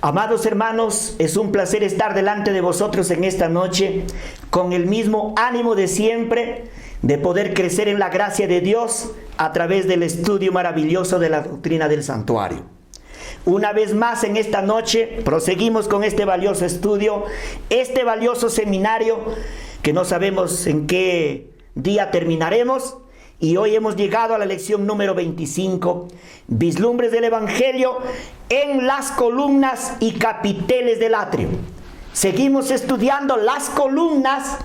Amados hermanos, es un placer estar delante de vosotros en esta noche con el mismo ánimo de siempre, de poder crecer en la gracia de Dios a través del estudio maravilloso de la doctrina del santuario. Una vez más en esta noche proseguimos con este valioso estudio, este valioso seminario que no sabemos en qué día terminaremos. Y hoy hemos llegado a la lección número 25, vislumbres del Evangelio en las columnas y capiteles del atrio. Seguimos estudiando las columnas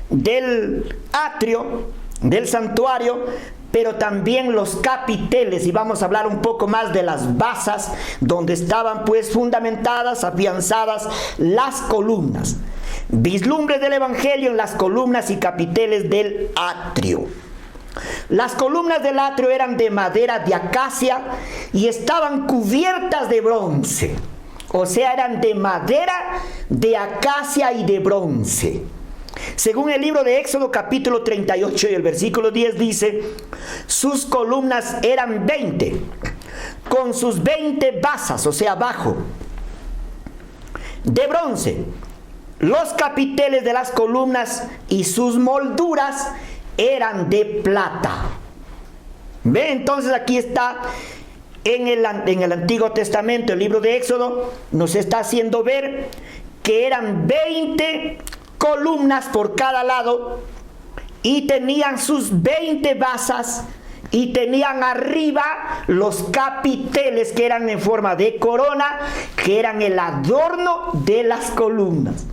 del atrio, del santuario, pero también los capiteles, y vamos a hablar un poco más de las basas donde estaban pues fundamentadas, afianzadas las columnas. Vislumbres del Evangelio en las columnas y capiteles del atrio. Las columnas del atrio eran de madera de acacia y estaban cubiertas de bronce. O sea, eran de madera de acacia y de bronce. Según el libro de Éxodo capítulo 38 y el versículo 10 dice, sus columnas eran 20, con sus 20 basas, o sea, abajo, de bronce. Los capiteles de las columnas y sus molduras eran de plata. ¿Ve? Entonces aquí está en el Antiguo Testamento, el libro de Éxodo nos está haciendo ver que eran 20 columnas por cada lado y tenían sus 20 basas y tenían arriba los capiteles que eran en forma de corona, que eran el adorno de las columnas.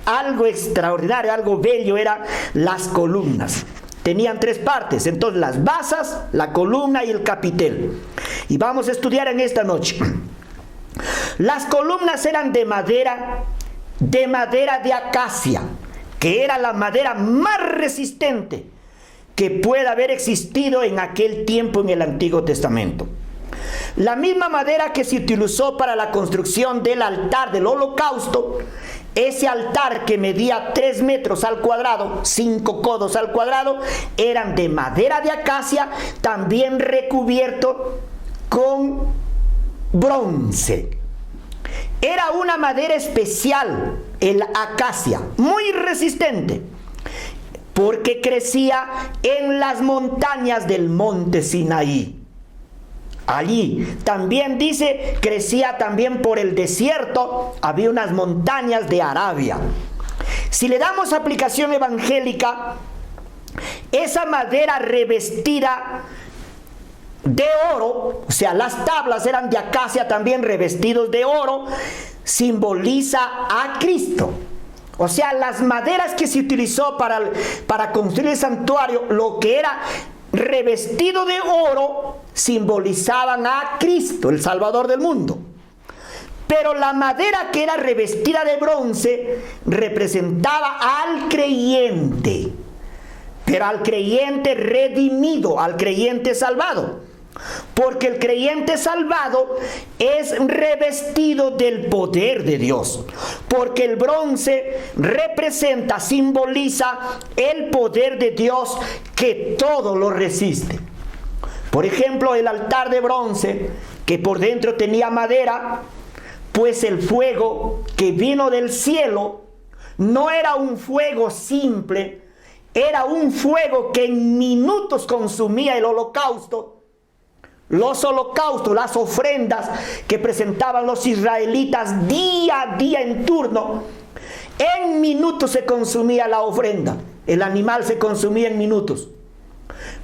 Algo extraordinario, algo bello eran las columnas. Tenían 3 partes, entonces las basas, la columna y el capitel. Y vamos a estudiar en esta noche. Las columnas eran de madera de acacia, que era la madera más resistente que pueda haber existido en aquel tiempo en el Antiguo Testamento. La misma madera que se utilizó para la construcción del altar del holocausto. Ese altar que medía 3 metros al cuadrado, 5 codos al cuadrado, eran de madera de acacia, también recubierto con bronce. Era una madera especial, el acacia, muy resistente, porque crecía en las montañas del monte Sinaí. Allí también dice, crecía también por el desierto, había unas montañas de Arabia. Si le damos aplicación evangélica, esa madera revestida de oro, o sea, las tablas eran de acacia también revestidos de oro, simboliza a Cristo. O sea, las maderas que se utilizó para construir el santuario, lo que era revestido de oro, simbolizaban a Cristo, el Salvador del mundo. Pero la madera que era revestida de bronce representaba al creyente, pero al creyente redimido, al creyente salvado. Porque el creyente salvado es revestido del poder de Dios. Porque el bronce representa, simboliza el poder de Dios que todo lo resiste. Por ejemplo, el altar de bronce, que por dentro tenía madera, pues el fuego que vino del cielo no era un fuego simple, era un fuego que en minutos consumía el holocausto. Los holocaustos, las ofrendas que presentaban los israelitas día a día en turno, en minutos se consumía la ofrenda. El animal se consumía en minutos.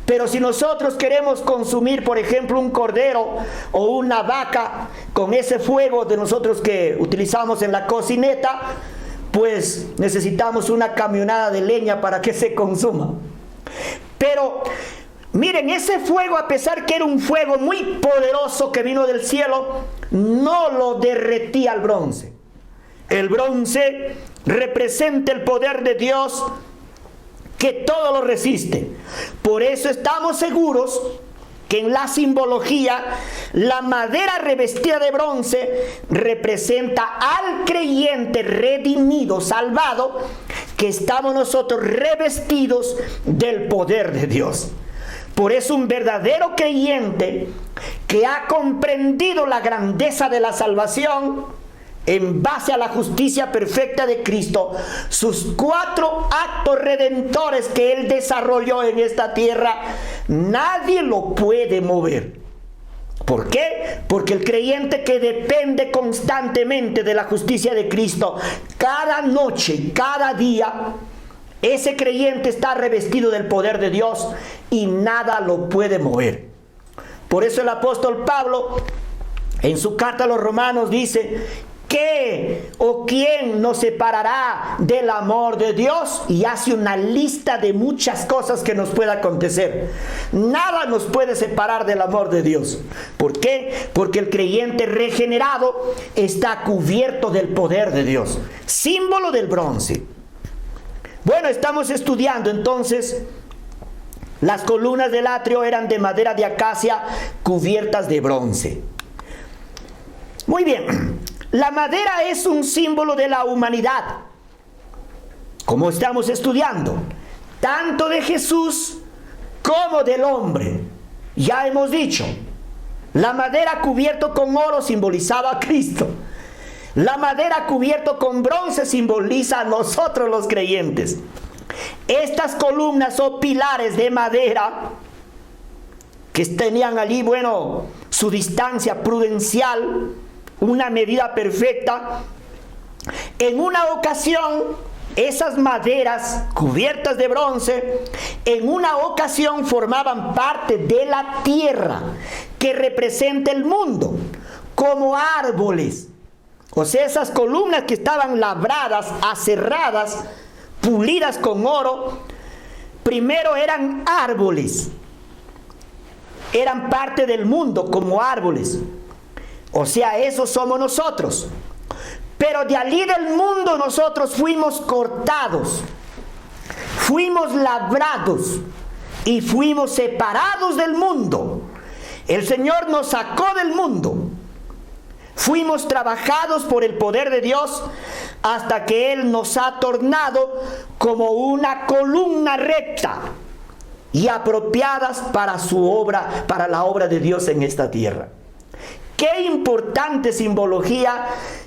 Pero si nosotros queremos consumir, por ejemplo, un cordero o una vaca con ese fuego de nosotros que utilizamos en la cocineta, pues necesitamos una camionada de leña para que se consuma. Pero miren, ese fuego, a pesar que era un fuego muy poderoso que vino del cielo, no lo derretía el bronce. El bronce representa el poder de Dios que todo lo resiste. Por eso estamos seguros que en la simbología, la madera revestida de bronce representa al creyente redimido, salvado, que estamos nosotros revestidos del poder de Dios. Por eso un verdadero creyente que ha comprendido la grandeza de la salvación en base a la justicia perfecta de Cristo, sus 4 actos redentores que Él desarrolló en esta tierra, nadie lo puede mover. ¿Por qué? Porque el creyente que depende constantemente de la justicia de Cristo, cada noche, cada día, ese creyente está revestido del poder de Dios y nada lo puede mover. Por eso el apóstol Pablo, en su carta a los Romanos, dice: ¿qué o quién nos separará del amor de Dios? Y hace una lista de muchas cosas que nos puede acontecer. Nada nos puede separar del amor de Dios. ¿Por qué? Porque el creyente regenerado está cubierto del poder de Dios. Símbolo del bronce. Bueno, estamos estudiando entonces. Las columnas del atrio eran de madera de acacia cubiertas de bronce. Muy bien. La madera es un símbolo de la humanidad, como estamos estudiando, tanto de Jesús como del hombre. Ya hemos dicho, la madera cubierto con oro simbolizaba a Cristo. La madera cubierto con bronce simboliza a nosotros los creyentes. Estas columnas o pilares de madera que tenían allí, bueno, su distancia prudencial, una medida perfecta. En una ocasión, esas maderas cubiertas de bronce, en una ocasión formaban parte de la tierra que representa el mundo, como árboles. O sea, esas columnas que estaban labradas, aserradas, pulidas con oro, primero eran árboles. Eran parte del mundo como árboles. O sea, eso somos nosotros. Pero de allí del mundo nosotros fuimos cortados, fuimos labrados y fuimos separados del mundo. El Señor nos sacó del mundo. Fuimos trabajados por el poder de Dios hasta que Él nos ha tornado como una columna recta y apropiadas para su obra, para la obra de Dios en esta tierra. Qué importante simbología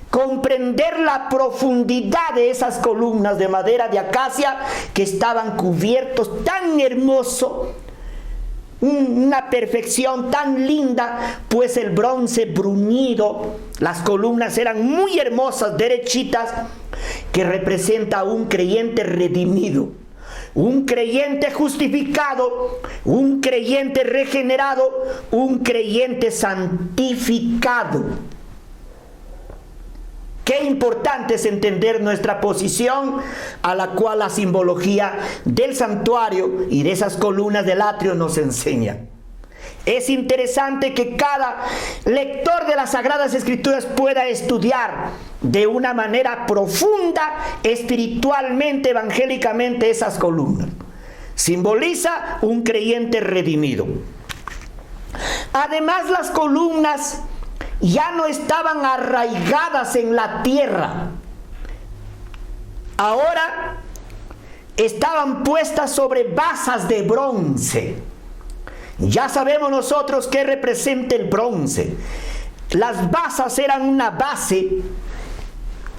comprender la profundidad de esas columnas de madera de acacia que estaban cubiertos tan hermoso, una perfección tan linda, pues el bronce bruñido, las columnas eran muy hermosas, derechitas, que representa a un creyente redimido, un creyente justificado, un creyente regenerado, un creyente santificado. Qué importante es entender nuestra posición, a la cual la simbología del santuario y de esas columnas del atrio nos enseña. Es interesante que cada lector de las Sagradas Escrituras pueda estudiar de una manera profunda, espiritualmente, evangélicamente, esas columnas. Simboliza un creyente redimido. Además, las columnas ya no estaban arraigadas en la tierra. Ahora estaban puestas sobre basas de bronce. Ya sabemos nosotros qué representa el bronce. Las basas eran una base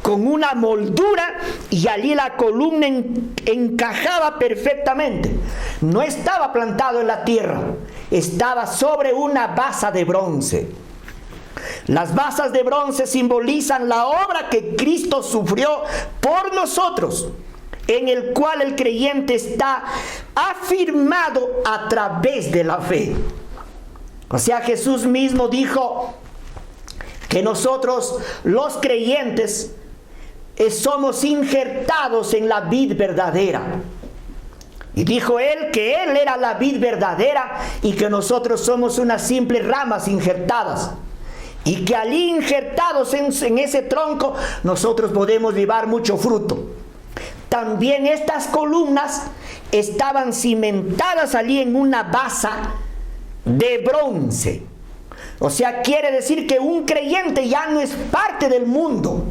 con una moldura y allí la columna encajaba perfectamente. No estaba plantado en la tierra, estaba sobre una basa de bronce. Las basas de bronce simbolizan la obra que Cristo sufrió por nosotros, en el cual el creyente está afirmado a través de la fe. O sea, Jesús mismo dijo que nosotros, los creyentes, somos injertados en la vid verdadera. Y dijo Él que Él era la vid verdadera y que nosotros somos unas simples ramas injertadas. Y que allí injertados en ese tronco nosotros podemos llevar mucho fruto. También estas columnas estaban cimentadas allí en una basa de bronce. O sea, quiere decir que un creyente ya no es parte del mundo,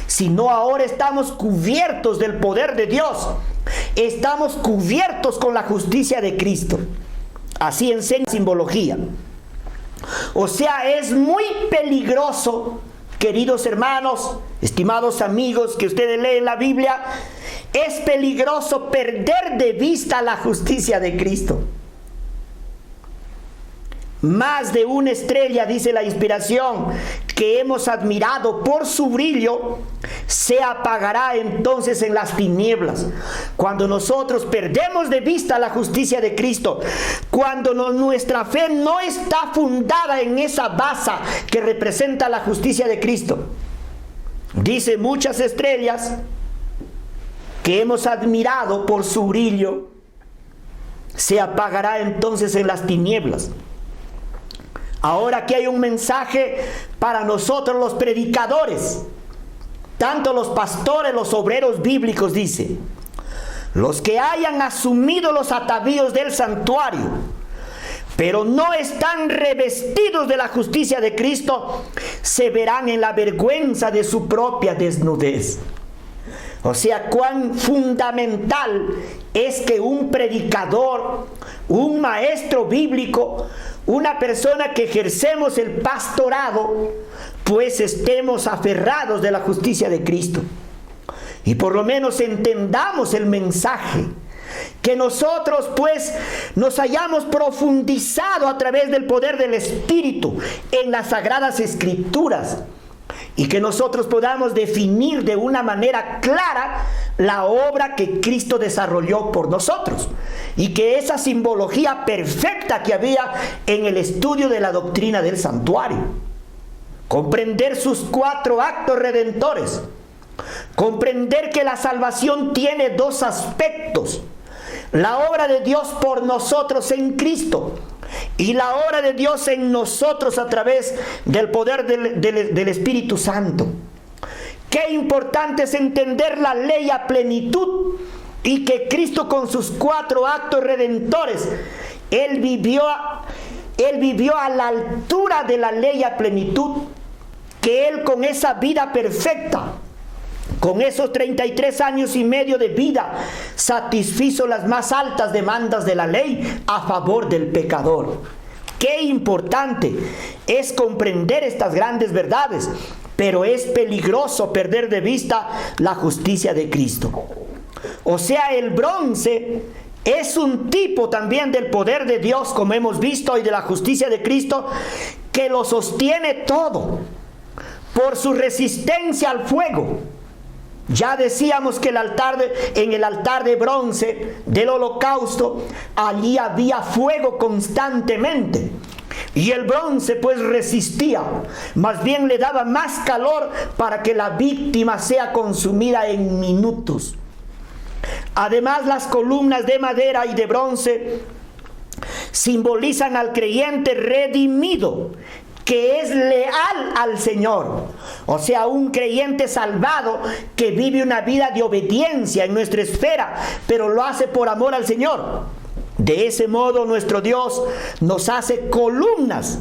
sino ahora estamos cubiertos del poder de Dios. Estamos cubiertos con la justicia de Cristo. Así enseña simbología. O sea, es muy peligroso queridos hermanos, estimados amigos que ustedes leen la Biblia, es peligroso perder de vista la justicia de Cristo. Más de una estrella, dice la inspiración, que hemos admirado por su brillo, se apagará entonces en las tinieblas. Cuando nosotros perdemos de vista la justicia de Cristo, cuando nuestra fe no está fundada en esa base que representa la justicia de Cristo, dice muchas estrellas que hemos admirado por su brillo, se apagará entonces en las tinieblas. Ahora aquí hay un mensaje para nosotros los predicadores, tanto los pastores, los obreros bíblicos, dice: los que hayan asumido los atavíos del santuario, pero no están revestidos de la justicia de Cristo, se verán en la vergüenza de su propia desnudez. O sea, cuán fundamental es que un predicador, un maestro bíblico, una persona que ejercemos el pastorado, pues estemos aferrados de la justicia de Cristo. Y por lo menos entendamos el mensaje. Que nosotros pues nos hayamos profundizado a través del poder del Espíritu en las Sagradas Escrituras. Y que nosotros podamos definir de una manera clara la obra que Cristo desarrolló por nosotros. Y que esa simbología perfecta que había en el estudio de la doctrina del santuario. Comprender sus 4 actos redentores. Comprender que la salvación tiene 2 aspectos. La obra de Dios por nosotros en Cristo. Y la obra de Dios en nosotros a través del poder del Espíritu Santo. Qué importante es entender la ley a plenitud, y que Cristo con sus 4 actos redentores, Él vivió a la altura de la ley a plenitud, que Él con esa vida perfecta, con esos 33 años y medio de vida, satisfizo las más altas demandas de la ley a favor del pecador. Qué importante es comprender estas grandes verdades, pero es peligroso perder de vista la justicia de Cristo. O sea, el bronce es un tipo también del poder de Dios, como hemos visto, y de la justicia de Cristo, que lo sostiene todo por su resistencia al fuego. Ya decíamos que en el altar de bronce del holocausto, allí había fuego constantemente. Y el bronce pues resistía, más bien le daba más calor para que la víctima sea consumida en minutos. Además, las columnas de madera y de bronce simbolizan al creyente redimido, que es leal al Señor. O sea, un creyente salvado que vive una vida de obediencia en nuestra esfera, pero lo hace por amor al Señor. De ese modo nuestro Dios nos hace columnas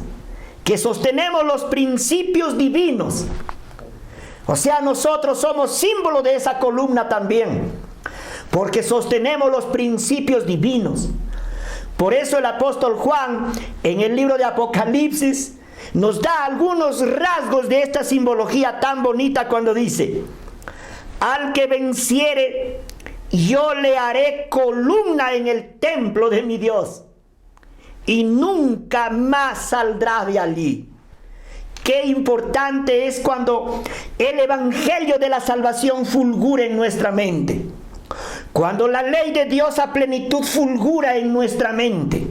que sostenemos los principios divinos. O sea, nosotros somos símbolo de esa columna también, porque sostenemos los principios divinos. Por eso el apóstol Juan, en el libro de Apocalipsis, nos da algunos rasgos de esta simbología tan bonita cuando dice: al que venciere, yo le haré columna en el templo de mi Dios, y nunca más saldrá de allí. Qué importante es cuando el evangelio de la salvación fulgura en nuestra mente. Cuando la ley de Dios a plenitud fulgura en nuestra mente.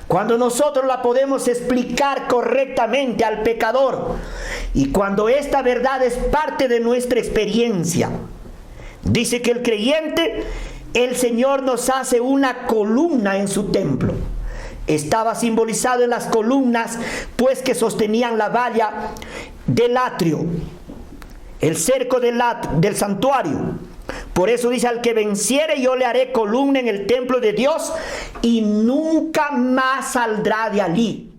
Cuando nosotros la podemos explicar correctamente al pecador. Y cuando esta verdad es parte de nuestra experiencia. Dice que el creyente, el Señor nos hace una columna en su templo. Estaba simbolizado en las columnas, pues, que sostenían la valla del atrio, el cerco del santuario. Por eso dice: al que venciere, yo le haré columna en el templo de Dios, y nunca más saldrá de allí.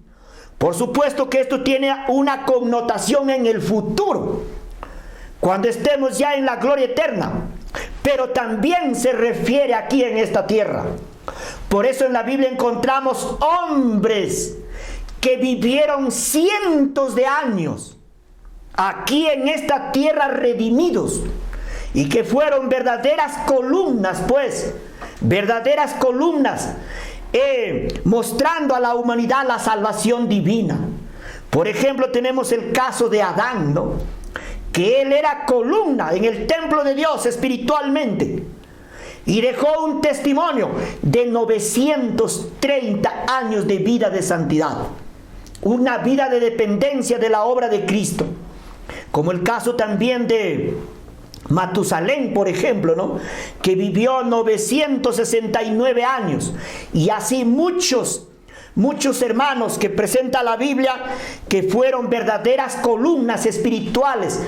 Por supuesto que esto tiene una connotación en el futuro, cuando estemos ya en la gloria eterna, pero también se refiere aquí en esta tierra. Por eso en la Biblia encontramos hombres que vivieron cientos de años aquí en esta tierra redimidos, y que fueron verdaderas columnas, pues, verdaderas columnas, mostrando a la humanidad la salvación divina. Por ejemplo, tenemos el caso de Adán, ¿no? Que él era columna en el templo de Dios espiritualmente, y dejó un testimonio de 930 años de vida de santidad, una vida de dependencia de la obra de Cristo. Como el caso también de Matusalén, por ejemplo, ¿no? Que vivió 969 años, y así muchos hermanos que presenta la Biblia, que fueron verdaderas columnas espirituales,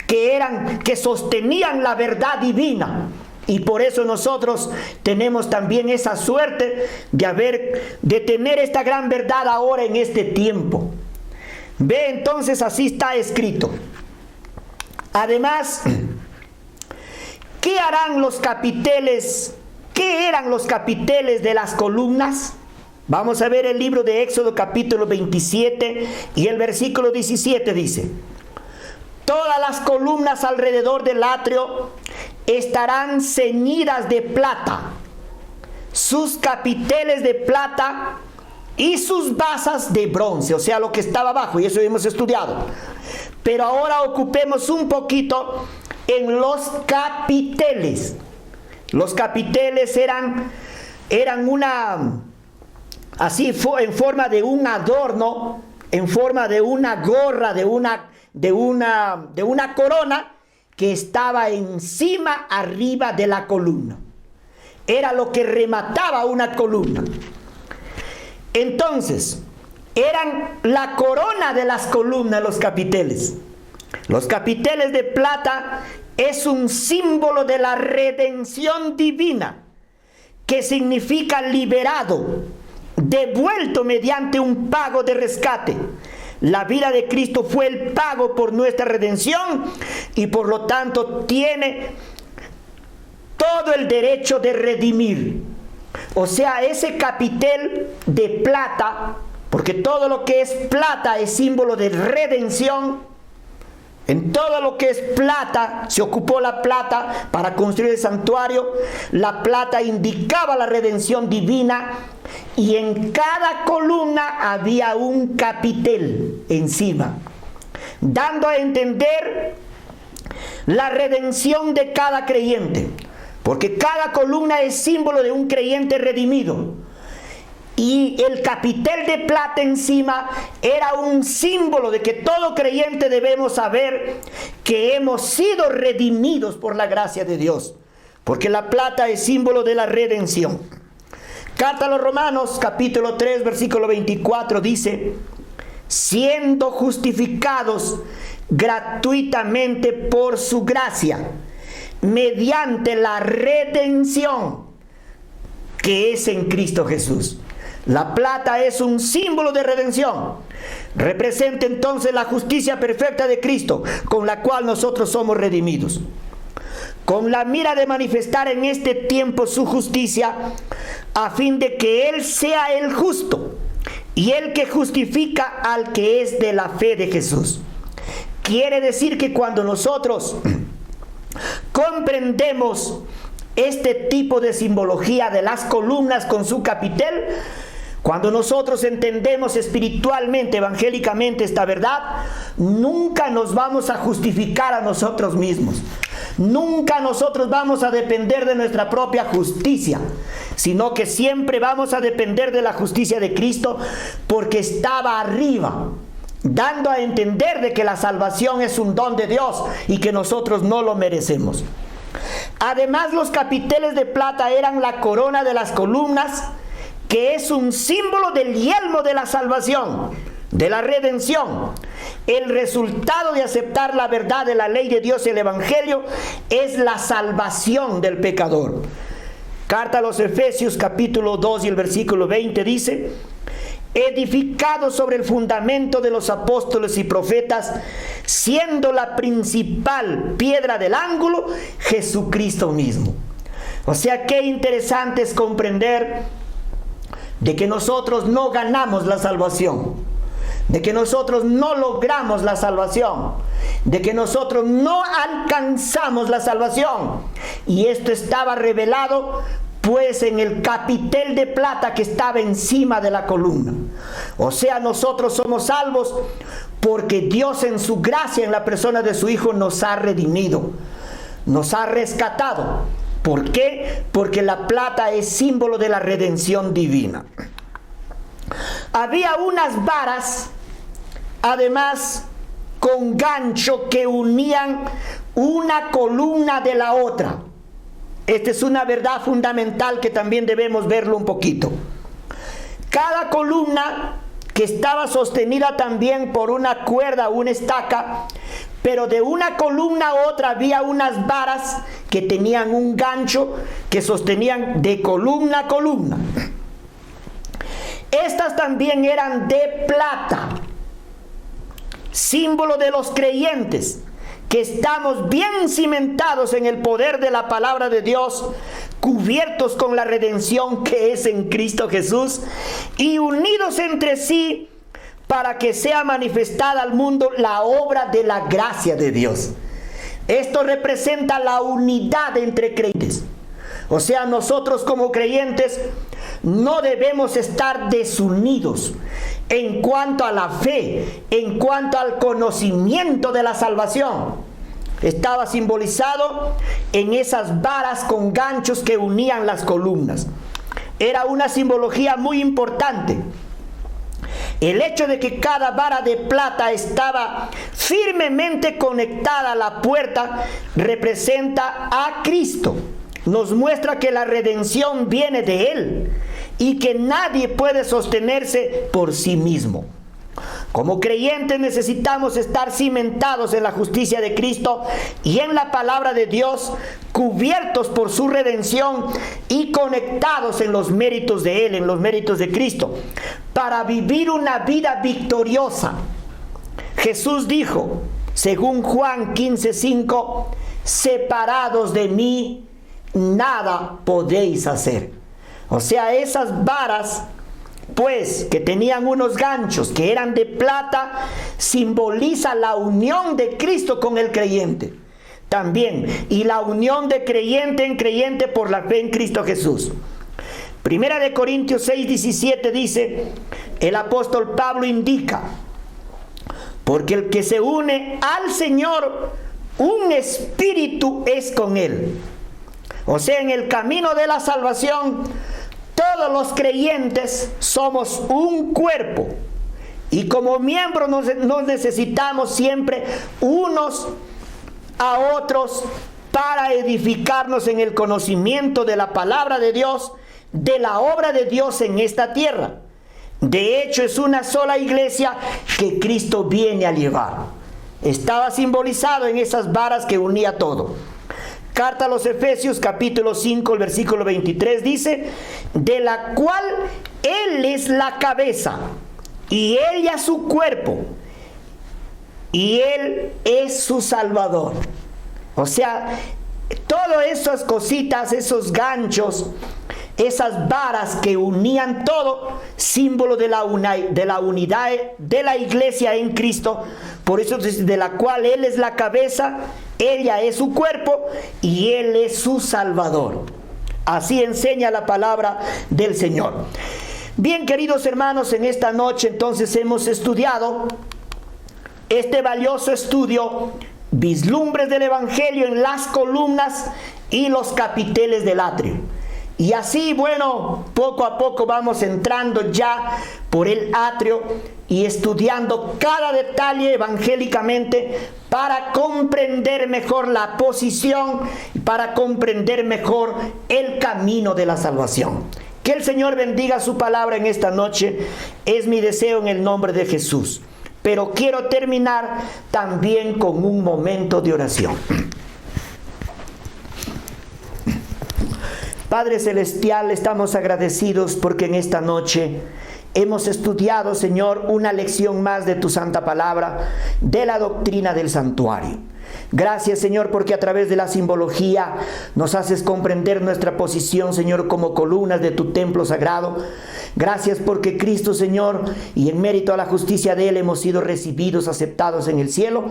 que sostenían la verdad divina. Y por eso nosotros tenemos también esa suerte de tener esta gran verdad ahora en este tiempo. Ve, entonces así está escrito. Además, ¿qué harán los capiteles? ¿Qué eran los capiteles de las columnas? Vamos a ver el libro de Éxodo capítulo 27 y el versículo 17 dice: todas las columnas alrededor del atrio estarán ceñidas de plata, sus capiteles de plata y sus basas de bronce, o sea, lo que estaba abajo, y eso hemos estudiado. Pero ahora ocupemos un poquito en los capiteles. Los capiteles eran en forma de un adorno, en forma de una gorra, de una corona que estaba encima, arriba de la columna. Era lo que remataba una columna. Entonces, eran la corona de las columnas, los capiteles. Los capiteles de plata es un símbolo de la redención divina, que significa liberado, devuelto mediante un pago de rescate. La vida de Cristo fue el pago por nuestra redención, y por lo tanto tiene todo el derecho de redimir. O sea, ese capitel de plata, porque todo lo que es plata es símbolo de redención. En todo lo que es plata, se ocupó la plata para construir el santuario. La plata indicaba la redención divina, y en cada columna había un capitel encima, dando a entender la redención de cada creyente, porque cada columna es símbolo de un creyente redimido. Y el capitel de plata encima era un símbolo de que todo creyente debemos saber que hemos sido redimidos por la gracia de Dios, porque la plata es símbolo de la redención. Carta a los Romanos capítulo 3 versículo 24 dice: siendo justificados gratuitamente por su gracia, mediante la redención que es en Cristo Jesús. La plata es un símbolo de redención. Representa entonces la justicia perfecta de Cristo, con la cual nosotros somos redimidos, con la mira de manifestar en este tiempo su justicia, a fin de que Él sea el justo y el que justifica al que es de la fe de Jesús. Quiere decir que cuando nosotros comprendemos este tipo de simbología de las columnas con su capitel, cuando nosotros entendemos espiritualmente, evangélicamente esta verdad, nunca nos vamos a justificar a nosotros mismos. Nunca nosotros vamos a depender de nuestra propia justicia, sino que siempre vamos a depender de la justicia de Cristo, porque estaba arriba, dando a entender de que la salvación es un don de Dios y que nosotros no lo merecemos. Además, los capiteles de plata eran la corona de las columnas, que es un símbolo del yelmo de la salvación, de la redención. El resultado de aceptar la verdad de la ley de Dios y el Evangelio es la salvación del pecador. Carta a los Efesios capítulo 2 y el versículo 20 dice: edificado sobre el fundamento de los apóstoles y profetas, siendo la principal piedra del ángulo Jesucristo mismo. O sea, qué interesante es comprender de que nosotros no ganamos la salvación, de que nosotros no logramos la salvación, de que nosotros no alcanzamos la salvación. Y esto estaba revelado pues en el capitel de plata que estaba encima de la columna. O sea, nosotros somos salvos porque Dios en su gracia, en la persona de su Hijo, nos ha redimido, nos ha rescatado. ¿Por qué? Porque la plata es símbolo de la redención divina. Había unas varas, además, con gancho que unían una columna de la otra. Esta es una verdad fundamental que también debemos verlo un poquito. Cada columna que estaba sostenida también por una cuerda, una estaca, pero de una columna a otra había unas varas que tenían un gancho que sostenían de columna a columna. Estas también eran de plata, símbolo de los creyentes, que estamos bien cimentados en el poder de la palabra de Dios, cubiertos con la redención que es en Cristo Jesús y unidos entre sí para que sea manifestada al mundo la obra de la gracia de Dios. Esto representa la unidad entre creyentes. O sea, nosotros como creyentes no debemos estar desunidos en cuanto a la fe, en cuanto al conocimiento de la salvación. Estaba simbolizado en esas varas con ganchos que unían las columnas. Era una simbología muy importante. El hecho de que cada vara de plata estaba firmemente conectada a la puerta representa a Cristo. Nos muestra que la redención viene de Él y que nadie puede sostenerse por sí mismo. Como creyentes necesitamos estar cimentados en la justicia de Cristo y en la palabra de Dios, cubiertos por su redención y conectados en los méritos de Él, en los méritos de Cristo, para vivir una vida victoriosa. Jesús dijo, según Juan 15:5, separados de mí, nada podéis hacer. O sea, esas varas, pues, que tenían unos ganchos que eran de plata, simboliza la unión de Cristo con el creyente también, y la unión de creyente en creyente por la fe en Cristo Jesús. Primera de Corintios 6:17 dice, el apóstol Pablo indica, porque el que se une al Señor, un espíritu es con Él. O sea, en el camino de la salvación, todos los creyentes somos un cuerpo. Y como miembros nos necesitamos siempre unos a otros para edificarnos en el conocimiento de la palabra de Dios, de la obra de Dios en esta tierra. De hecho, es una sola iglesia que Cristo viene a llevar. Estaba simbolizado en esas varas que unía todo. Carta a los Efesios capítulo 5, el versículo 23 dice, de la cual Él es la cabeza y ella su cuerpo y Él es su Salvador. O sea, todas esas cositas, esos ganchos, esas varas que unían todo, símbolo de la unidad de la iglesia en Cristo. Por eso dice, de la cual Él es la cabeza, ella es su cuerpo y Él es su Salvador. Así enseña la palabra del Señor. Bien, queridos hermanos, en esta noche entonces hemos estudiado este valioso estudio, vislumbres del Evangelio en las columnas y los capiteles del atrio. Y así, bueno, poco a poco vamos entrando ya por el atrio y estudiando cada detalle evangélicamente para comprender mejor la posición, para comprender mejor el camino de la salvación. Que el Señor bendiga su palabra en esta noche, es mi deseo en el nombre de Jesús. Pero quiero terminar también con un momento de oración. Padre Celestial, estamos agradecidos porque en esta noche hemos estudiado, Señor, una lección más de tu santa palabra, de la doctrina del santuario. Gracias, Señor, porque a través de la simbología nos haces comprender nuestra posición, Señor, como columnas de tu templo sagrado. Gracias porque Cristo, Señor, y en mérito a la justicia de Él hemos sido recibidos, aceptados en el cielo.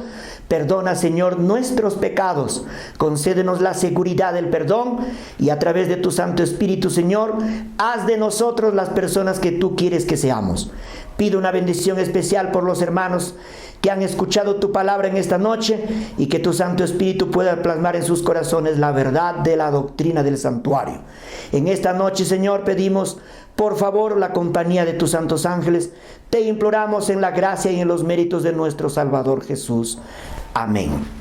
Perdona, Señor, nuestros pecados. Concédenos la seguridad del perdón y a través de tu Santo Espíritu, Señor, haz de nosotros las personas que tú quieres que seamos. Pido una bendición especial por los hermanos que han escuchado tu palabra en esta noche y que tu Santo Espíritu pueda plasmar en sus corazones la verdad de la doctrina del santuario. En esta noche, Señor, pedimos por favor la compañía de tus santos ángeles. Te imploramos en la gracia y en los méritos de nuestro Salvador Jesús. Amén.